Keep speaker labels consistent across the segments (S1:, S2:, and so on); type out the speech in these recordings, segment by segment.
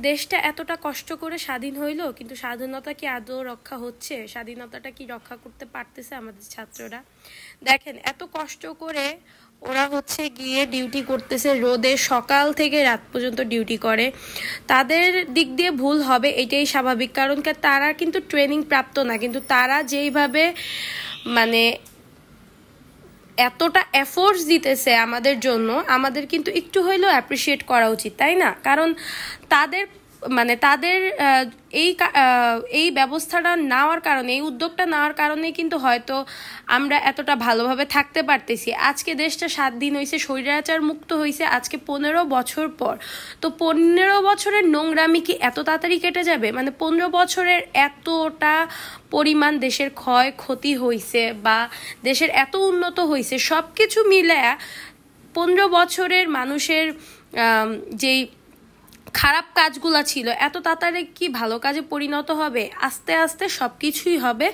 S1: দেশটা এতটা কষ্ট করে স্বাধীন হইলো, কিন্তু স্বাধীনতা কি আদৌ রক্ষা হচ্ছে? স্বাধীনতাটা কি রক্ষা করতে পারতেছে আমাদের ছাত্ররা? দেখেন, এত কষ্ট করে ওরা হচ্ছে গিয়ে ডিউটি করতেছে, রোদে সকাল থেকে রাত পর্যন্ত ডিউটি করে। তাদের দিক দিয়ে ভুল হবে, এটাই স্বাভাবিক, কারণ তারা কিন্তু ট্রেনিং প্রাপ্ত না, কিন্তু তারা যেইভাবে মানে এতটা এফোর্টস দিতেছে আমাদের জন্য, আমাদের কিন্তু একটু হইলেও অ্যাপ্রিসিয়েট করা উচিত, তাই না? কারণ তাদের তাদের এই ব্যবস্থাটা নেওয়ার কারণে, এই উদ্যোগটা নেওয়ার কারণে কিন্তু হয়তো আমরা এতটা ভালোভাবে থাকতে পারতেছি। আজকে দেশটা স্বাধীন হয়েছে, স্বৈরাচার মুক্ত হয়েছে আজকে 15 বছর পর। তো 15 বছরের নোংরামি কি এত তাড়াতাড়ি কেটে যাবে? 15 বছরের এতটা পরিমাণ দেশের ক্ষয়ক্ষতি হয়েছে বা দেশের এত উন্নত হয়েছে, সব কিছু মিলে 15 বছরের মানুষের যেই খারাপ কাজগুলা ছিল এত তাড়াতাড়ি কি ভালো কাজে পরিণত হবে? আস্তে আস্তে সব কিছুই হবে।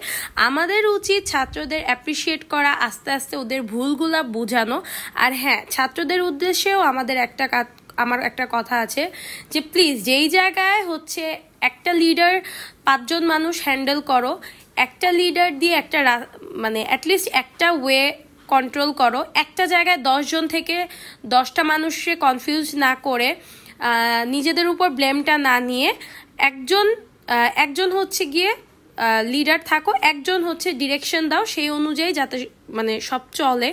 S1: আমাদের উচিত ছাত্রদের অ্যাপ্রিসিয়েট করা, আস্তে আস্তে ওদের ভুলগুলা বোঝানো। আর হ্যাঁ, ছাত্রদের উদ্দেশ্যেও আমার একটা কথা আছে যে প্লিজ, যেই জায়গায় হচ্ছে একটা লিডার 5 জন মানুষ হ্যান্ডেল করো, একটা লিডার দিয়ে একটা অ্যাটলিস্ট একটা ওয়ে কন্ট্রোল করো। একটা জায়গায় 10 জন থেকে 10টা মানুষকে কনফিউজ না করে, নিজেদের উপর ব্লেমটা না নিয়ে একজন হচ্ছে গিয়ে লিডার থাকো, একজন হচ্ছে ডিরেকশন দাও, সেই অনুযায়ী যাতে সব চলে।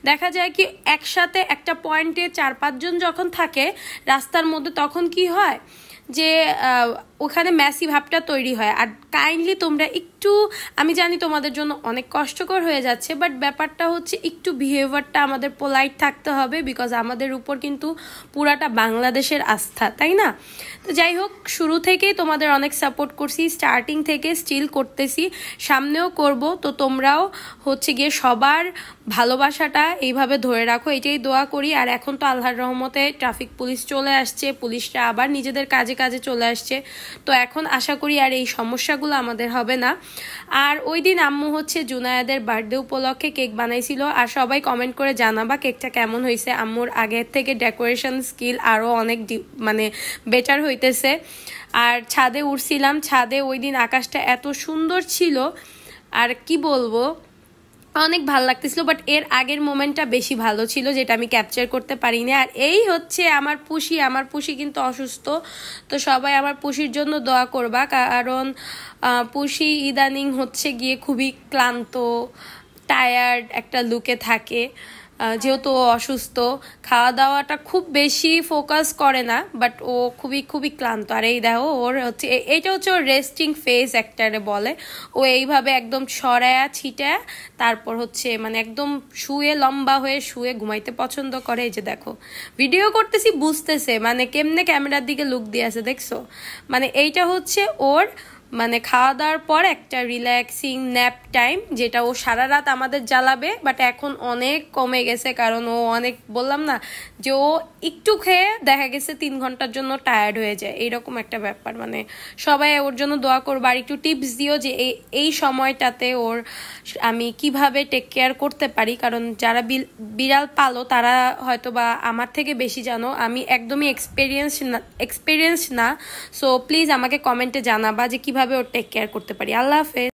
S1: দেখা যায় কি একসাথে একটা পয়েন্টে 4-5 জন যখন থাকে রাস্তার মধ্যে, তখন কি হয় যে ওখানে ম্যাসি ভাবটা তৈরি হয়। আর কাইন্ডলি তোমরা একটু, আমি জানি তোমাদের জন্য অনেক কষ্টকর হয়ে যাচ্ছে, বাট ব্যাপারটা হচ্ছে একটু বিহেভিয়ারটা আমাদের পোলাইট থাকতে হবে, বিকজ আমাদের উপর কিন্তু পুরাটা বাংলাদেশের আস্থা, তাই না? তো যাই হোক, শুরু থেকেই তোমাদের অনেক সাপোর্ট করছি, স্টার্টিং থেকে স্টিল করতেছি, সামনেও করব। তো তোমরাও হচ্ছে গিয়ে সবার ভালোবাসাটা এইভাবে ধরে রাখো, এটাই দোয়া করি। আর এখন তো আল্লাহর রহমতে ট্রাফিক পুলিশ চলে আসছে, পুলিশরা আবার নিজেদের কাজে কাজে চলে আসছে। তো এখন আশা করি আর এই সমস্যাগুলো আমাদের হবে না। আর ওই দিন আম্মু হচ্ছে জুনায়েদের বার্থডে উপলক্ষে কেক বানাইছিল, আর সবাই কমেন্ট করে জানাবা কেকটা কেমন হয়েছে। আম্মুর আগের থেকে ডেকোরেশন স্কিল আরও অনেক বেটার হইতেছে। আর ছাদে উঠছিলাম, ছাদে ওই দিন আকাশটা এত সুন্দর ছিল, আর কি বলবো, অনেক ভালো লাগতেছিল। বাট এর আগের মোমেন্টটা বেশি ভালো ছিল, যেটা আমি ক্যাপচার করতে পারিনি। আর এই হচ্ছে আমার পুষি কিন্তু অসুস্থ, তো সবাই আমার পুষির জন্য দোয়া করবা, কারণ পুষি ইদানিং হচ্ছে গিয়ে খুবই ক্লান্ত, টায়ার্ড একটা লুকে থাকে, যেহেতু ও অসুস্থ। খাওয়া দাওয়াটা খুব বেশি ফোকাস করে না, বাট ও খুবই খুবই ক্লান্ত। আর এই দেখো, ওর হচ্ছে এইটা হচ্ছে ওর রেস্টিং ফেজ একটারে বলে। ও এইভাবে একদম ছড়ায়া ছিটায়া তারপর হচ্ছে একদম শুয়ে, লম্বা হয়ে শুয়ে ঘুমাইতে পছন্দ করে। এই যে দেখো, ভিডিও করতেছি বুঝতেছে কেমনে ক্যামেরার দিকে লুক দিয়ে আছে, দেখছো? এইটা হচ্ছে ওর খাওয়া দাওয়ার পর একটা রিল্যাক্সিং ন্যাপ টাইম, যেটা ও সারা রাত আমাদের জ্বালাবে। বাট এখন অনেক কমে গেছে, কারণ ও অনেক, বললাম না যে ও একটু খেয়ে দেখা গেছে 3 ঘন্টার জন্য টায়ার্ড হয়ে যায়, এইরকম একটা ব্যাপার। সবাই ওর জন্য দোয়া করবো, আর একটু টিপস দিও যে এই সময়টাতে ওর আমি কিভাবে টেক কেয়ার করতে পারি। কারণ যারা বিড়াল পালো তারা হয়তো বা আমার থেকে বেশি জানো, আমি একদমই এক্সপিরিয়েন্স না। সো প্লিজ আমাকে কমেন্টে জানাবা যে কিভাবে ওর টেক কেয়ার করতে পারি। আল্লাহ হাফেজ।